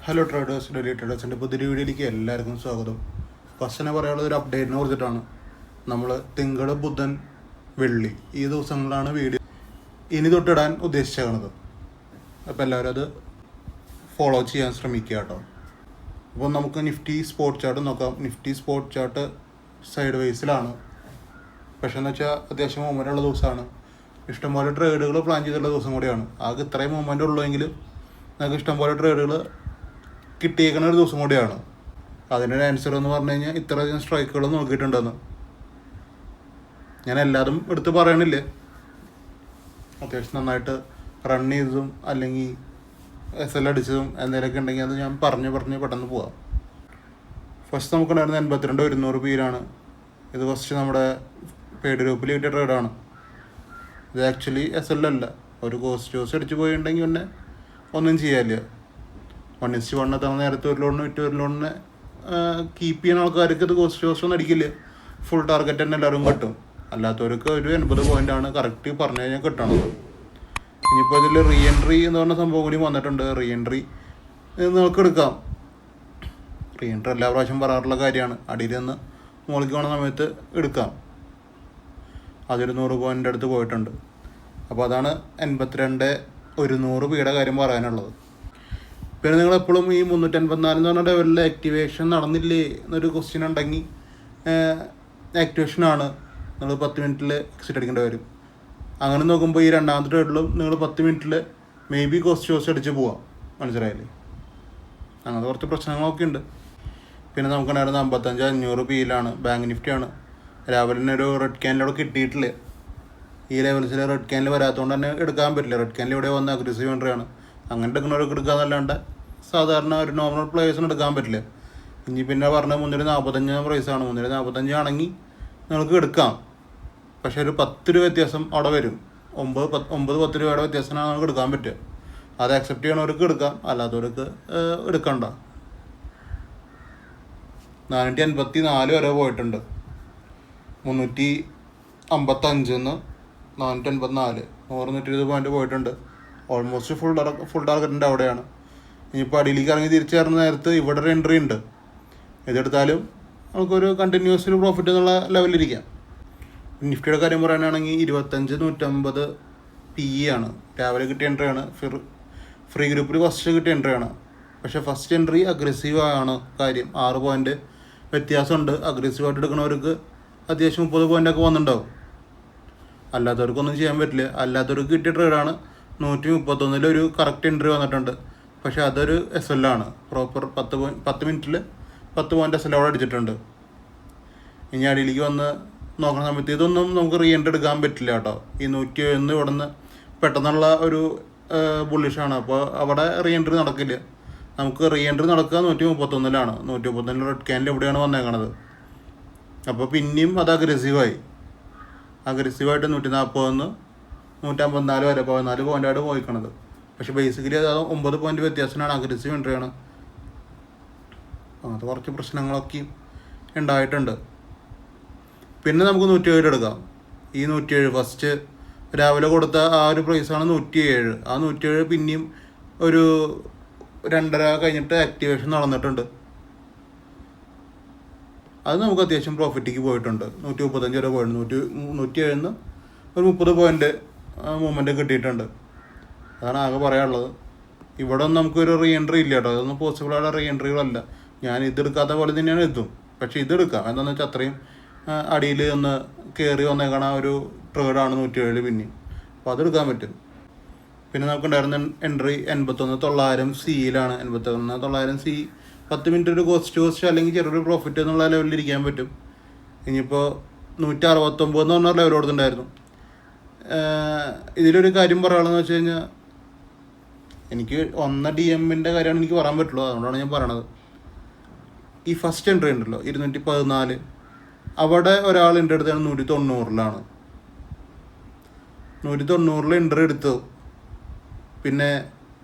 Hello traders, daily ട്രേഡേഴ്സിൻ്റെ പുതിയ വീഡിയോയിലേക്ക് എല്ലാവർക്കും സ്വാഗതം. ഫസ്റ്റ് തന്നെ പറയാനുള്ളത് ഒരു അപ്ഡേറ്റിനെ കുറിച്ചിട്ടാണ്. നമ്മൾ തിങ്കൾ, ബുധൻ, വെള്ളി ഈ ദിവസങ്ങളിലാണ് വീഡിയോ ഇനി തൊട്ടിടാൻ ഉദ്ദേശിച്ചത്. അപ്പോൾ എല്ലാവരും അത് ഫോളോ ചെയ്യാൻ ശ്രമിക്കുക കേട്ടോ. അപ്പോൾ നമുക്ക് നിഫ്റ്റി സ്പോട്ട് ചാർട്ട് നോക്കാം. നിഫ്റ്റി സ്പോട്ട് ചാർട്ട് സൈഡ് വൈസിലാണ്. പക്ഷേ എന്ന് വെച്ചാൽ അത്യാവശ്യം മൂവ്മെൻ്റ് ഉള്ള ദിവസമാണ്. ഇഷ്ടംപോലെ ട്രേഡുകൾ പ്ലാൻ ചെയ്തിട്ടുള്ള ദിവസം കൂടിയാണ്. ആകെ ഇത്രയും മൂവ്മെൻ്റ് ഉള്ളൂവെങ്കിൽ നമുക്ക് ഇഷ്ടംപോലെ ട്രേഡുകൾ കിട്ടിയേക്കുന്ന ഒരു ദിവസം കൂടിയാണ്. അതിൻ്റെ ആൻസർ എന്ന് പറഞ്ഞു കഴിഞ്ഞാൽ ഇത്രയധികം സ്ട്രൈക്കുകൾ നോക്കിയിട്ടുണ്ടെന്ന്. ഞാൻ എല്ലാതും എടുത്ത് പറയണില്ല. അത്യാവശ്യം നന്നായിട്ട് റൺ ചെയ്തതും അല്ലെങ്കിൽ SL അടിച്ചതും എന്തെങ്കിലുമൊക്കെ ഉണ്ടെങ്കിൽ അത് ഞാൻ പറഞ്ഞ് പെട്ടെന്ന് പോവാം. ഫസ്റ്റ് നമുക്കുണ്ടായിരുന്ന 82,100 പേരാണ്. ഇത് ഫസ്റ്റ് നമ്മുടെ പെയ്ഡ് ഗ്രൂപ്പിൽ കിട്ടിയ ട്രേഡാണ്. ഇത് ആക്ച്വലി SL അല്ല. ഒരു കോസ്റ്റ് അടിച്ച് പോയിട്ടുണ്ടെങ്കിൽ പിന്നെ ഒന്നും ചെയ്യാനില്ല. 1:1 തവണ നേരത്തെ ഒരു ലോണിന് വിറ്റ് ഒരു ലോണിനെ കീപ്പ് ചെയ്യുന്ന ആൾക്കാർക്ക് ഇത് കോസ്റ്റ് ഒന്നും അടിക്കില്ല. ഫുൾ ടാർഗറ്റ് തന്നെ എല്ലാവരും കിട്ടും. അല്ലാത്തവർക്ക് ഒരു 80 പോയിൻ്റാണ് കറക്റ്റ് പറഞ്ഞു കഴിഞ്ഞാൽ കിട്ടണത്. ഇനിയിപ്പോൾ ഇതിൽ റീ എൻട്രി എന്ന് പറഞ്ഞ സംഭവം കൂടി വന്നിട്ടുണ്ട്. റീ എൻട്രി നമുക്ക് എടുക്കാം. റീ എൻട്രി എല്ലാ പ്രാവശ്യം പറയാറുള്ള കാര്യമാണ്. അടിയിൽ നിന്ന് മുകളിലേക്ക് പോകുന്ന സമയത്ത് എടുക്കാം. അതൊരു 100 പോയിൻ്റ് അടുത്ത് പോയിട്ടുണ്ട്. അപ്പോൾ അതാണ് 82,100 പേരുടെ കാര്യം പറയാനുള്ളത്. പിന്നെ നിങ്ങളെപ്പോഴും ഈ 384 എന്ന് പറഞ്ഞ ലെവലിൽ ആക്ടിവേഷൻ നടന്നില്ലേ എന്നൊരു ക്വസ്റ്റ്യൻ ഉണ്ടെങ്കിൽ ആക്ടിവേഷനാണ്. നിങ്ങൾ 10 മിനിറ്റിൽ എക്സിറ്റ് അടിക്കേണ്ടി വരും. അങ്ങനെ നോക്കുമ്പോൾ ഈ രണ്ടാമത്തെ ട്രേഡിലും നിങ്ങൾ 10 മിനിറ്റിൽ മേ ബി കോസ്റ്റ് അടിച്ച് പോവാം. മനസ്സിലായില്ലേ? അങ്ങനത്തെ കുറച്ച് പ്രശ്നങ്ങളൊക്കെ ഉണ്ട്. പിന്നെ നമുക്കുണ്ടായിരുന്ന 55,500 പിയിലാണ്. ബാങ്ക് നിഫ്റ്റിയാണ്. രാവിലെ തന്നെ ഒരു റെഡ് ക്യാനിലൂടെ കിട്ടിയിട്ടില്ല. ഈ ലെവൽസിൽ റെഡ് ക്യാനിൽ വരാത്തതുകൊണ്ട് തന്നെ എടുക്കാൻ പറ്റില്ല. റെഡ് ക്യാനിൽ ഇവിടെ വന്ന അഗ്രസീവ് എൻട്രിയാണ്. അങ്ങനെ എടുക്കുന്നവർക്ക് എടുക്കാന്നല്ലാണ്ട് സാധാരണ ഒരു നോർമൽ പ്ലേയേഴ്സിന് എടുക്കാൻ പറ്റില്ല. ഇനി പിന്നെ പറഞ്ഞ 345 പ്രൈസാണ്. 345 ആണെങ്കിൽ നിങ്ങൾക്ക് എടുക്കാം. പക്ഷേ ഒരു 10 രൂപ വ്യത്യാസം അവിടെ വരും. 9-10 രൂപയുടെ വ്യത്യാസമാണ് നമുക്ക് എടുക്കാൻ പറ്റുക. അത് അക്സെപ്റ്റ് ചെയ്യണവർക്ക് എടുക്കാം, അല്ലാത്തവർക്ക് എടുക്കണ്ട. 484 വരെ പോയിട്ടുണ്ട്. 355 484 120 പോയിന്റ് പോയിട്ടുണ്ട്. ഓൾമോസ്റ്റ് ഫുൾ ടാർഗറ്റിൻ്റെ അവിടെയാണ്. ഇനിയിപ്പോൾ അടിയിലേക്ക് ഇറങ്ങി തിരിച്ചു കയറുന്ന നേരത്ത് ഇവിടെ ഒരു എൻട്രി ഉണ്ട്. ഇതെടുത്താലും നമുക്കൊരു കണ്ടിന്യൂസ് ഒരു പ്രോഫിറ്റ് എന്നുള്ള ലെവലിലിരിക്കാം. നിഫ്റ്റിയുടെ കാര്യം പറയാനാണെങ്കിൽ 25,150 PE ആണ്. രാവിലെ കിട്ടിയ എൻട്രിയാണ്. ഫ്രീ ഗ്രൂപ്പിൽ ഫസ്റ്റ് കിട്ടിയ എൻട്രിയാണ്. പക്ഷേ ഫസ്റ്റ് എൻട്രി അഗ്രസീവ് ആണ്. കാര്യം 6 പോയിൻ്റ് വ്യത്യാസമുണ്ട്. അഗ്രസീവായിട്ട് എടുക്കുന്നവർക്ക് അത്യാവശ്യം 30 പോയിൻ്റൊക്കെ വന്നിട്ടുണ്ടാവും. അല്ലാത്തവർക്കൊന്നും ചെയ്യാൻ പറ്റില്ല. അല്ലാത്തവർക്ക് കിട്ടിയ ട്രേഡാണ്. 131 ഒരു കറക്റ്റ് എൻട്രി വന്നിട്ടുണ്ട്. പക്ഷേ അതൊരു SL ആണ്. പ്രോപ്പർ 10 മിനിറ്റിൽ 10 പോയിൻ്റ് SL അവിടെ അടിച്ചിട്ടുണ്ട്. ഇനി അടിയിലേക്ക് വന്ന് നോക്കുന്ന സമയത്ത് ഇതൊന്നും നമുക്ക് റീ എൻട്രി എടുക്കാൻ പറ്റില്ല കേട്ടോ. ഈ 107 ഇവിടെ നിന്ന് പെട്ടെന്നുള്ള ഒരു ബുള്ളിഷാണ്. അപ്പോൾ അവിടെ റീ എൻട്രി നടക്കില്ല. നമുക്ക് റീ എൻട്രി നടക്കുക 131 131 റെഡ് ക്യാനിൽ എവിടെയാണ് വന്നേക്കണത്. അപ്പോൾ പിന്നെയും അത് അഗ്രസീവായിട്ട് 140 154 വരെ 14 പോയിൻ്റായിട്ട് പോയിക്കണത്. പക്ഷേ ബേസിക്കലി അത് 9 പോയിൻ്റ് വ്യത്യാസമാണ്. അഗ്രസീവ് എൻട്രിയാണ്. അങ്ങനത്തെ കുറച്ച് പ്രശ്നങ്ങളൊക്കെ ഉണ്ടായിട്ടുണ്ട്. പിന്നെ നമുക്ക് 107 എടുക്കാം. ഈ 107 ഫസ്റ്റ് രാവിലെ കൊടുത്ത ആ ഒരു പ്രൈസാണ് 107. ആ 107 പിന്നെയും ഒരു 2:30 കഴിഞ്ഞിട്ട് ആക്ടിവേഷൻ നടന്നിട്ടുണ്ട്. അത് നമുക്ക് അത്യാവശ്യം പ്രോഫിറ്റിക്ക് പോയിട്ടുണ്ട്. 135 വരെ പോയിട്ടുണ്ട്. 107 ഒരു 30 പോയിൻ്റ് മൂവ്മെൻറ്റ് കിട്ടിയിട്ടുണ്ട്. അതാണ് ആകെ പറയാനുള്ളത്. ഇവിടെ ഒന്നും നമുക്കൊരു റീ എൻട്രി ഇല്ല കേട്ടോ. അതൊന്നും പോസിബിളായ റീ എൻട്രികളല്ല. ഞാൻ ഇതെടുക്കാത്ത പോലെ തന്നെയാണ് ഇതും. പക്ഷേ ഇതെടുക്കാം. എന്താണെന്ന് വെച്ചാൽ അത്രയും അടിയിൽ ഒന്ന് കയറി വന്നേക്കണ ഒരു ട്രേഡാണ് 107 പിന്നെ. അപ്പോൾ അതെടുക്കാൻ പറ്റും. പിന്നെ നമുക്കുണ്ടായിരുന്ന എൻട്രി 81,900 സിയിലാണ്. 81,900 സി 10 മിനിറ്റ് ഒരു കോസ്റ്റ് അല്ലെങ്കിൽ ചെറിയൊരു പ്രോഫിറ്റ് എന്നുള്ള ലെവലിൽ ഇരിക്കാൻ പറ്റും. ഇനിയിപ്പോൾ 169 എന്ന് പറഞ്ഞ ലെവൽ കൊടുത്തിട്ടുണ്ടായിരുന്നു. ഇതിലൊരു കാര്യം പറയാനുള്ളതെന്ന് വെച്ച് കഴിഞ്ഞാൽ എനിക്ക് DM-ൻ്റെ കാര്യമാണ് എനിക്ക് പറയാൻ പറ്റുള്ളൂ. അതുകൊണ്ടാണ് ഞാൻ പറയണത്. ഈ ഫസ്റ്റ് എൻട്രി ഉണ്ടല്ലോ 214, അവിടെ ഒരാൾ എൻ്റെ അടുത്താണ് 190. 190 എൻട്രി എടുത്തു. പിന്നെ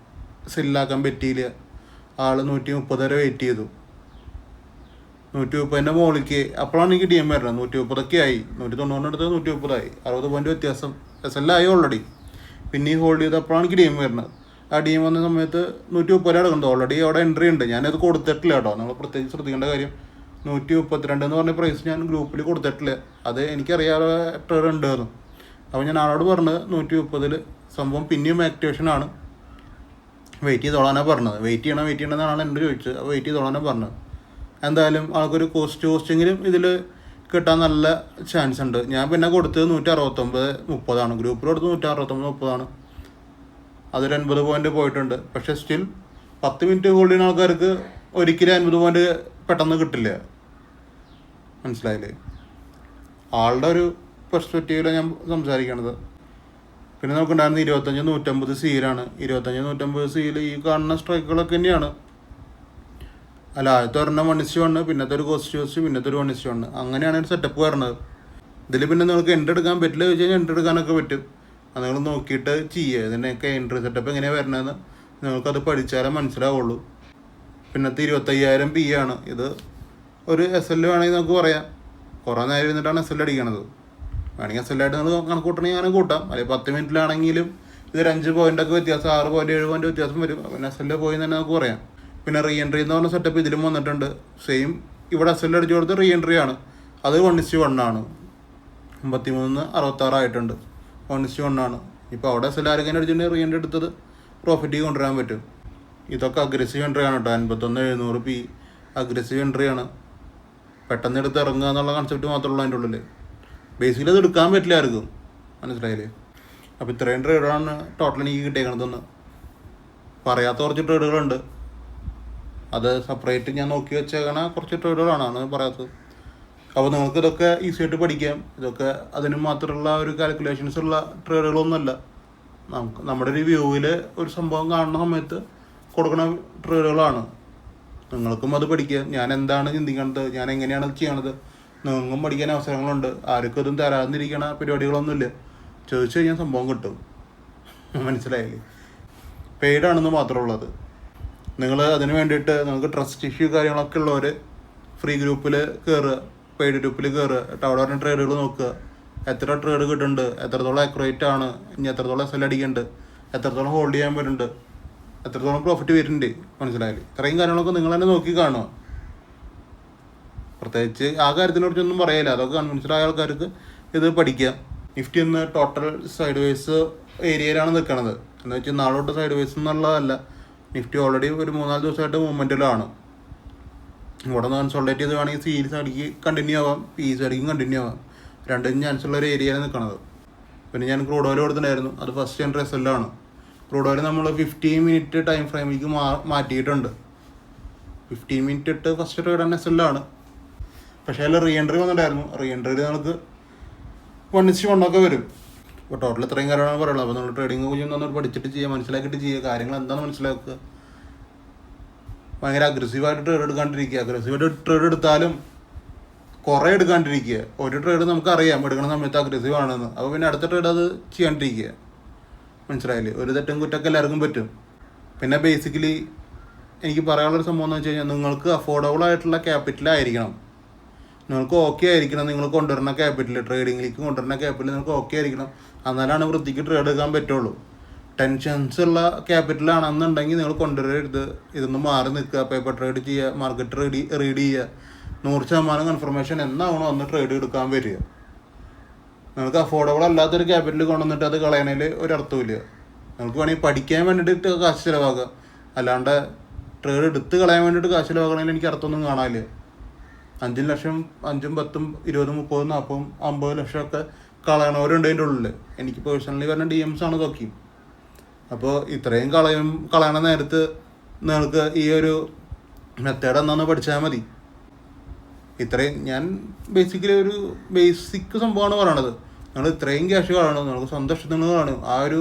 സെല്ലാക്കാൻ പറ്റിയില്ല. ആൾ 130 വരെ വെയിറ്റ് ചെയ്തു. 130ൻ്റെ മുകളിലേക്ക് അപ്പോഴാണ് എനിക്ക് DM വരുന്നത്. 130 ആയി. 190 എടുത്ത് 130 ആയി. 60 പോയിൻ്റ് വ്യത്യാസം SL ആയി ഓൾറെഡി. പിന്നെ ഹോൾഡ് ചെയ്തപ്പോഴാണ് എനിക്ക് DM വരുന്നത്. ആ ഡീം വന്ന സമയത്ത് 130 കിടക്കുന്നത്. ഓൾറെഡി അവിടെ എൻട്രി ഉണ്ട്, ഞാനത് കൊടുത്തിട്ടില്ല കേട്ടോ. നമ്മൾ പ്രത്യേകിച്ച് ശ്രദ്ധിക്കേണ്ട കാര്യം 132 എന്ന് പറഞ്ഞ പ്രൈസ് ഞാൻ ഗ്രൂപ്പിൽ കൊടുത്തിട്ടില്ല. അത് എനിക്കറിയാതെ ട്രേഡ് ഉണ്ടായിരുന്നു. അപ്പോൾ ഞാൻ ആളോട് പറഞ്ഞത് 130 സംഭവം പിന്നെയും ആക്ടിവേഷനാണ്, വെയിറ്റ് ചെയ്തോളാനാണ് പറഞ്ഞത്. വെയിറ്റ് ചെയ്യണമെന്നാണ് എന്നോട് ചോദിച്ചത്. അപ്പോൾ വെയിറ്റ് ചെയ്തോളാനാണ് പറഞ്ഞത്. എന്തായാലും ആൾക്കൊരു കോസ്റ്റെങ്കിലും ഇതിൽ കിട്ടാൻ നല്ല ചാൻസ് ഉണ്ട്. ഞാൻ പിന്നെ കൊടുത്തത് 169.30 ഗ്രൂപ്പിൽ കൊടുത്ത് 169.30. അതൊരു 80 പോയിന്റ് പോയിട്ടുണ്ട്. പക്ഷേ സ്റ്റിൽ 10 മിനിറ്റ് ഹോൾഡ് ചെയ്യുന്ന ആൾക്കാർക്ക് ഒരിക്കലും 50 പോയിന്റ് പെട്ടെന്ന് കിട്ടില്ല. മനസ്സിലായില്ലേ? ആളുടെ ഒരു പെർസ്പെക്റ്റീവിലാണ് ഞാൻ സംസാരിക്കണത്. പിന്നെ നമുക്കുണ്ടായിരുന്ന 25-150 സീലാണ്. 25-150 സീൽ ഈ കാണുന്ന സ്ട്രൈക്കുകളൊക്കെ തന്നെയാണ്. അല്ല, ആദ്യത്തെ ഒരെണ്ണം 1:1, പിന്നത്തെ ഒരു കോസ്റ്റ്, പിന്നത്തെ ഒരു 1:1, അങ്ങനെയാണ് ഒരു സെറ്റപ്പ് വരുന്നത്. ഇതിൽ പിന്നെ നിങ്ങൾക്ക് എൻട്രി എടുക്കാൻ പറ്റില്ല ചോദിച്ചു കഴിഞ്ഞാൽ എൻട്രി എടുക്കാനൊക്കെ പറ്റും. അത് നിങ്ങൾ നോക്കിയിട്ട് ചെയ്യുക. ഇതിൻ്റെയൊക്കെ എൻട്രി സെറ്റപ്പ് എങ്ങനെയാണ് വരണതെന്ന് നിങ്ങൾക്കത് പഠിച്ചാലേ മനസ്സിലാവുള്ളൂ. പിന്നത്തെ 25,000 PE ആണ്. ഇത് ഒരു SL വേണമെങ്കിൽ നമുക്ക് പറയാം. കുറേ നേരം ഇരുന്നിട്ടാണ് SL അടിക്കണത്. വേണമെങ്കിൽ SL ആയിട്ട് നിങ്ങൾ കണക്ക് കൂട്ടണമെങ്കിൽ അങ്ങനെ കൂട്ടാം. അല്ലെങ്കിൽ 10 മിനിറ്റിലാണെങ്കിലും ഇതൊരു 5 പോയിൻ്റൊക്കെ വ്യത്യാസം, 6 പോയിന്റ് 7 പോയിന്റ് വ്യത്യാസം വരും. പിന്നെ SL പോയി തന്നെ നമുക്ക് പറയാം. പിന്നെ റീ എൻട്രി എന്ന് പറഞ്ഞ സെറ്റപ്പ് ഇതിലും വന്നിട്ടുണ്ട്. സെയിം ഇവിടെ SL അടിച്ചു കൊടുത്ത് റീ എൻട്രി ആണ്. അത് 1:1 ആണ്. 53-66 ആയിട്ടുണ്ട്. 1:1 ആണ്. ഇപ്പോൾ അവിടെ SL ആരെങ്കിലും അടിച്ചിട്ടുണ്ടെങ്കിൽ റീ എൻട്രി എടുത്തത് പ്രോഫിറ്റ് കൊണ്ടുവരാൻ പറ്റും. ഇതൊക്കെ അഗ്രസീവ് എൻട്രി ആണ് കേട്ടോ. 51-700 PE അഗ്രസീവ് എൻട്രി ആണ്. പെട്ടെന്ന് എടുത്ത് ഇറങ്ങുക എന്നുള്ള കൺസെപ്റ്റ് മാത്രമുള്ളൂ അതിൻ്റെ ഉള്ളിൽ. ബേസിക്കലി അത് എടുക്കാൻ പറ്റില്ല ആർക്കും. മനസ്സിലായില്ലേ? അപ്പോൾ ഇത്രയും ട്രേഡുകളാണ് ടോട്ടൽ എനിക്ക് കിട്ടിയേക്കണതെന്ന്. പറയാത്ത കുറച്ച് ട്രേഡുകളുണ്ട്. അത് സെപ്പറേറ്റ് ഞാൻ നോക്കി വെച്ചേക്കണ കുറച്ച് ട്രേഡുകളാണ് പറയാത്തത്. അപ്പോൾ നിങ്ങൾക്ക് ഇതൊക്കെ ഈസി ആയിട്ട് പഠിക്കാം. ഇതൊക്കെ അതിന് മാത്രമുള്ള ഒരു കാൽക്കുലേഷൻസ് ഉള്ള ട്രേഡുകളൊന്നുമല്ല. നമ്മുടെ ഒരു വ്യൂവിൽ ഒരു സംഭവം കാണുന്ന സമയത്ത് കൊടുക്കുന്ന ട്രേഡുകളാണ്. നിങ്ങൾക്കും അത് പഠിക്കുക. ഞാൻ എന്താണ് ചിന്തിക്കണത്, ഞാൻ എങ്ങനെയാണ് അത് ചെയ്യണത്, നിങ്ങൾക്കും പഠിക്കാൻ അവസരങ്ങളുണ്ട്. ആർക്കും ഇതും തരാതിരിക്കണ പരിപാടികളൊന്നുമില്ല. ചോദിച്ചു കഴിഞ്ഞാൽ സംഭവം കിട്ടും. മനസ്സിലായില്ലേ? പെയ്ഡാണെന്ന് മാത്രമുള്ളത്. നിങ്ങൾ അതിന് വേണ്ടിയിട്ട് നിങ്ങൾക്ക് ട്രസ്റ്റ് ഇഷ്യൂ കാര്യങ്ങളൊക്കെ ഉള്ളവർ ഫ്രീ ഗ്രൂപ്പിൽ കയറുക, പെയ്ഡ് ഗ്രൂപ്പിൽ കയറുക. അവിടെ പറഞ്ഞ ട്രേഡുകൾ നോക്കുക. എത്ര ട്രേഡ് കിട്ടുന്നുണ്ട്, എത്രത്തോളം അക്യുറേറ്റ് ആണ്, ഇനി എത്രത്തോളം SL അടിക്കുന്നുണ്ട്, എത്രത്തോളം ഹോൾഡ് ചെയ്യാൻ പറ്റുന്നുണ്ട്, എത്രത്തോളം പ്രോഫിറ്റ് വരുന്നുണ്ട്. മനസ്സിലായില്ലേ? ഇത്രയും കാര്യങ്ങളൊക്കെ നിങ്ങൾ തന്നെ നോക്കി കാണുക. പ്രത്യേകിച്ച് ആ കാര്യത്തിനെ കുറിച്ചൊന്നും പറയില്ല. അതൊക്കെ കൺവിൻസ്ഡായ ആൾക്കാർക്ക് ഇത് പഠിക്കാം. നിഫ്റ്റി ഇന്ന് ടോട്ടൽ സൈഡ് വേസ് ഏരിയയിലാണ് നിൽക്കുന്നത്. എന്ന് വെച്ചാൽ നാളോട്ട് സൈഡ് വേസ് എന്നുള്ളതല്ല. നിഫ്റ്റി ഓൾറെഡി ഒരു 3-4 ദിവസമായിട്ട് മൂവ്മെൻറ്റിലാണ്. ഇവിടെ നിന്ന് കൺസോൾട്ടേറ്റ് ചെയ്ത് വേണമെങ്കിൽ സീരീസ് അടിക്ക് കണ്ടിന്യൂ ആവാം, PE അടിക്കും കണ്ടിന്യൂ ആവാം. രണ്ടും ചാൻസ് ഉള്ള ഒരു ഏരിയയിലാണ് നിൽക്കുന്നത്. പിന്നെ ഞാൻ ക്രൂഡ് ഓയിൽ കൊടുത്തിട്ടുണ്ടായിരുന്നു. അത് ഫസ്റ്റ് എൻട്രി SL ആണ്. ക്രൂഡ് ഓയിൽ നമ്മൾ 15 മിനിറ്റ് ടൈം ഫ്രെയിമിലേക്ക് മാറ്റിയിട്ടുണ്ട്. 15 മിനിറ്റ് ഇട്ട് ഫസ്റ്റ് ട്രേഡ് തന്നെ SL ആണ്. പക്ഷേ അതിൽ റീ എൻട്രി വന്നിട്ടുണ്ടായിരുന്നു. റീ എൻട്രിയിൽ നമുക്ക് 1:1 വരും. ഇപ്പോൾ ടോട്ടൽ ഇത്രയും കാര്യമാണ് പറയുള്ളത്. അപ്പോൾ നമ്മൾ ട്രേഡിംഗ് കുറിച്ച് പഠിച്ചിട്ട് ചെയ്യുക, മനസ്സിലാക്കിയിട്ട് ചെയ്യുക, കാര്യങ്ങൾ എന്താണെന്ന് മനസ്സിലാക്കുക. ഭയങ്കര അഗ്രസീവായിട്ട് ട്രേഡ് എടുക്കാണ്ടിരിക്കുക. അഗ്രസീവായിട്ട് ട്രേഡ് എടുത്താലും കുറേ എടുക്കാണ്ടിരിക്കുക. ഒരു ട്രേഡ് നമുക്കറിയാം എടുക്കുന്ന സമയത്ത് അഗ്രസീവ് ആണെന്ന്. അപ്പോൾ പിന്നെ അടുത്ത ട്രേഡ് അത് ചെയ്യാണ്ടിരിക്കുക. മനസ്സിലായില്ലേ? ഒരു തെറ്റും കുറ്റമൊക്കെ എല്ലാവർക്കും പറ്റും. പിന്നെ ബേസിക്കലി എനിക്ക് പറയാനുള്ളൊരു സംഭവം എന്ന് വെച്ച് കഴിഞ്ഞാൽ നിങ്ങൾക്ക് അഫോർഡബിൾ ആയിട്ടുള്ള ക്യാപിറ്റലായിരിക്കണം. നിങ്ങൾക്ക് ഓക്കെ ആയിരിക്കണം. നിങ്ങൾ കൊണ്ടുവരുന്ന ക്യാപിറ്റൽ, ട്രേഡിങ്ങിലേക്ക് കൊണ്ടുവരുന്ന ക്യാപിറ്റൽ നിങ്ങൾക്ക് ഓക്കെ ആയിരിക്കണം. എന്നാലാണ് വൃത്തിക്ക് ട്രേഡ് എടുക്കാൻ പറ്റുള്ളൂ. ടെൻഷൻസ് ഉള്ള ക്യാപിറ്റലാണെന്നുണ്ടെങ്കിൽ നിങ്ങൾ കൊണ്ടുവരരുത്. ഇതൊന്നും മാറി നിൽക്കുക, പേപ്പർ ട്രേഡ് ചെയ്യുക, മാർക്കറ്റ് റീഡ് ചെയ്യുക. 100% കൺഫർമേഷൻ എന്നാവണോ അന്ന് ട്രേഡ് എടുക്കാൻ വരിക. നിങ്ങൾക്ക് അഫോർഡബിൾ അല്ലാത്തൊരു ക്യാപിറ്റൽ കൊണ്ടുവന്നിട്ട് അത് കളയണതിൽ ഒരർത്ഥമില്ല. നിങ്ങൾക്ക് വേണമെങ്കിൽ പഠിക്കാൻ വേണ്ടിയിട്ട് കാശ് ചിലവാക്കുക. അല്ലാണ്ട് ട്രേഡ് എടുത്ത് കളയാൻ വേണ്ടിയിട്ട് കാശ് ചിലവാക്കണതിൽ എനിക്ക് അർത്ഥമൊന്നും കാണാനില്ല. 5 ലക്ഷം, 5, 10, 20, 30, 40, 50 ലക്ഷമൊക്കെ കളയണവരുണ്ട് അതിൻ്റെ ഉള്ളിൽ. എനിക്ക് പേഴ്സണലി വരുന്ന DMs ആണ് ഇതൊക്കെ. അപ്പോൾ ഇത്രയും കളയണ നേരത്ത് നിങ്ങൾക്ക് ഈ ഒരു മെത്തേഡ് എന്താണെന്ന് പഠിച്ചാൽ മതി. ഇത്രയും ഞാൻ ബേസിക്കലി ഒരു ബേസിക് സംഭവമാണ് പറയണത്. നിങ്ങൾ ഇത്രയും ക്യാഷ് കളയണം, നിങ്ങൾക്ക് സ്വന്തം ഇഷ്ടത്തിന് കാണും. ആ ഒരു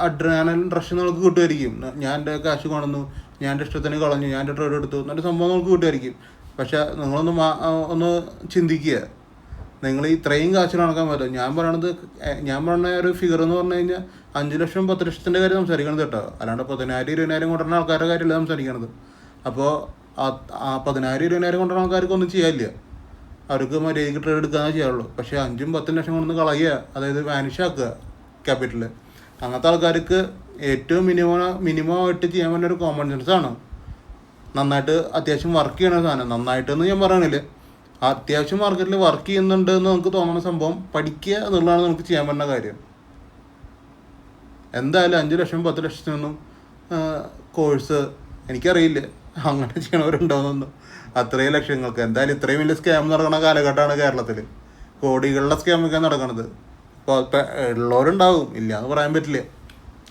അഡ്രിനാലിൻ റഷ് നിങ്ങൾക്ക് കിട്ടുമായിരിക്കും. ഞാൻ എൻ്റെ ക്യാഷ് കാണുന്നു, ഞാൻ എൻ്റെ ഇഷ്ടത്തിന് കളഞ്ഞു, ഞാൻ എൻ്റെ ട്രേഡ് എടുത്തു എന്നൊരു സംഭവം നിങ്ങൾക്ക് കിട്ടുമായിരിക്കും. പക്ഷെ ഒന്ന് ചിന്തിക്കുക. നിങ്ങൾ ഇത്രയും കാശ് നടക്കാൻ പറ്റും. ഞാൻ പറയുന്ന ഒരു ഫിഗർ എന്ന് പറഞ്ഞു കഴിഞ്ഞാൽ 5 ലക്ഷം 10 ലക്ഷത്തിൻ്റെ കാര്യം സംസാരിക്കണത് കേട്ടോ. അല്ലാണ്ട് 10,000 20,000 കൊണ്ടുവരുന്ന ആൾക്കാരുടെ കാര്യമല്ല സംസാരിക്കണത്. അപ്പോൾ ആ 10,000 20,000 കൊണ്ടുവരുന്ന ആൾക്കാർക്ക് ഒന്നും ചെയ്യാനില്ല. അവർക്ക് മര്യാദയ്ക്ക് ട്രേഡ് എടുക്കാനേ ചെയ്യാറുള്ളൂ. പക്ഷേ 5-10 ലക്ഷം കൊണ്ടൊന്ന് കളയുക, അതായത് വാനിഷ് ആക്കുക ക്യാപിറ്റൽ. അങ്ങനത്തെ ആൾക്കാർക്ക് ഏറ്റവും മിനിമമായിട്ട് ചെയ്യാൻ പറ്റുന്ന ഒരു കോമൺ സെൻസാണ് നന്നായിട്ട് അത്യാവശ്യം വർക്ക് ചെയ്യണ സാധനം. നന്നായിട്ടെന്ന് ഞാൻ പറയണില്ല, അത്യാവശ്യം മാർക്കറ്റിൽ വർക്ക് ചെയ്യുന്നുണ്ട് എന്ന് നമുക്ക് തോന്നുന്ന സംഭവം പഠിക്കുക എന്നുള്ളതാണ് നമുക്ക് ചെയ്യാൻ പറ്റുന്ന കാര്യം. എന്തായാലും 5 ലക്ഷം 10 ലക്ഷത്തിനൊന്നും കോഴ്സ് എനിക്കറിയില്ല അങ്ങനെ ചെയ്യണവരുണ്ടോയെന്നൊന്നും. അത്രയും ലക്ഷങ്ങൾക്ക് എന്തായാലും ഇത്രയും വലിയ സ്കാം നടക്കുന്ന കാലഘട്ടമാണ് കേരളത്തിൽ. കോടികളുടെ സ്കാമൊക്കെ നടക്കണത്. അപ്പോൾ ഉള്ളവരുണ്ടാവും, ഇല്ല എന്ന് പറയാൻ പറ്റില്ല.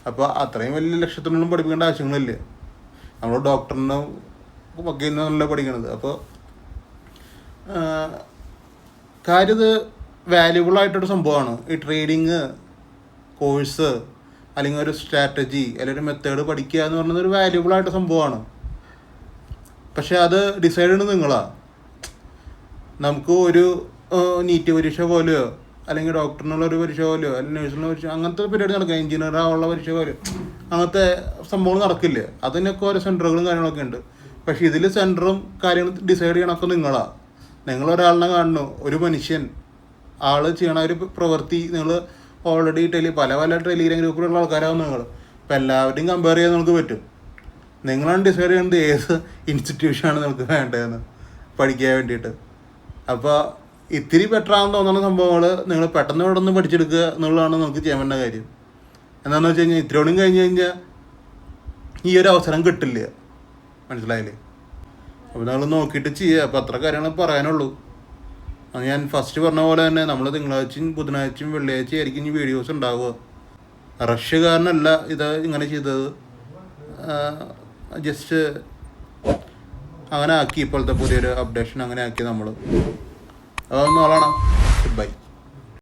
അപ്പോൾ അത്രയും വലിയ ലക്ഷത്തിനൊന്നും പഠിപ്പിക്കേണ്ട ആവശ്യങ്ങളില്ല. നമ്മൾ ഡോക്ടറിനും വക്കീലിനല്ല പഠിക്കണത്. അപ്പോൾ കാര്യം ഇത് വാല്യുബിളായിട്ടൊരു സംഭവമാണ്. ഈ ട്രേഡിങ് കോഴ്സ് അല്ലെങ്കിൽ ഒരു സ്ട്രാറ്റജി അല്ലെങ്കിൽ ഒരു മെത്തേഡ് പഠിക്കുക എന്ന് പറയുന്നത് ഒരു വാല്യുബിളായിട്ട് സംഭവമാണ്. പക്ഷെ അത് ഡിസൈഡ് ചെയ്യുന്നത് നിങ്ങളാണ്. നമുക്ക് ഒരു നീറ്റ് പരീക്ഷ പോലെയോ അല്ലെങ്കിൽ ഡോക്ടറിനുള്ളൊരു പരീക്ഷ പോലെയോ അല്ലെങ്കിൽ നേഴ്സിനുള്ള പരീക്ഷ അങ്ങനത്തെ പരിപാടി നടക്കുക, എഞ്ചിനീയർ ആവാനുള്ള പരീക്ഷ പോലെയോ അങ്ങനത്തെ സംഭവങ്ങൾ നടക്കില്ല. അതിനൊക്കെ ഓരോ സെൻറ്ററുകളും കാര്യങ്ങളൊക്കെ ഉണ്ട്. പക്ഷേ ഇതിൽ സെൻറ്ററും കാര്യങ്ങളും ഡിസൈഡ് ചെയ്യണമൊക്കെ നിങ്ങളാണ്. നിങ്ങളൊരാളിനെ കാണുന്നു, ഒരു മനുഷ്യൻ ആൾ ചെയ്യണ ഒരു പ്രവൃത്തി നിങ്ങൾ ഓൾറെഡി പല ടെലിഗ്രാം ഗ്രൂപ്പിലുള്ള ആൾക്കാരാവും നിങ്ങൾ. അപ്പോൾ എല്ലാവരുടെയും കമ്പയർ ചെയ്യാൻ നമുക്ക് പറ്റും. നിങ്ങളാണ് ഡിസൈഡ് ചെയ്യുന്നത് ഏത് ഇൻസ്റ്റിറ്റ്യൂഷനാണ് നിങ്ങൾക്ക് വേണ്ടതെന്ന് പഠിക്കാൻ വേണ്ടിയിട്ട്. അപ്പോൾ ഇത്തിരി ബെറ്ററാണെന്ന് തോന്നുന്ന സംഭവങ്ങൾ നിങ്ങൾ പെട്ടെന്ന് പെട്ടെന്ന് പഠിച്ചെടുക്കുക എന്നുള്ളതാണ് നമുക്ക് ചെയ്യാൻ പറ്റുന്ന കാര്യം. എന്താണെന്ന് വെച്ച് കഴിഞ്ഞാൽ ഇത്രയോടും കഴിഞ്ഞ് കഴിഞ്ഞാൽ ഈ ഒരു അവസരം കിട്ടില്ല. മനസ്സിലായില്ലേ? അപ്പോൾ നിങ്ങൾ നോക്കിയിട്ട് ചെയ്യുക. അപ്പോൾ അത്ര കാര്യങ്ങൾ പറയാനുള്ളൂ. അത് ഞാൻ ഫസ്റ്റ് പറഞ്ഞ പോലെ തന്നെ നമ്മൾ തിങ്കളാഴ്ചയും ബുധനാഴ്ചയും വെള്ളിയാഴ്ചയും ആയിരിക്കും ഈ വീഡിയോസ് ഉണ്ടാവുക. റഷ് കാരണമല്ല ഇത് ഇങ്ങനെ ചെയ്തത്, ജസ്റ്റ് അങ്ങനെ ആക്കി. ഇപ്പോഴത്തെ പുതിയൊരു അപ്ഡേഷൻ അങ്ങനെ ആക്കി നമ്മൾ. അതൊന്നും ആളാണ്. ബൈ.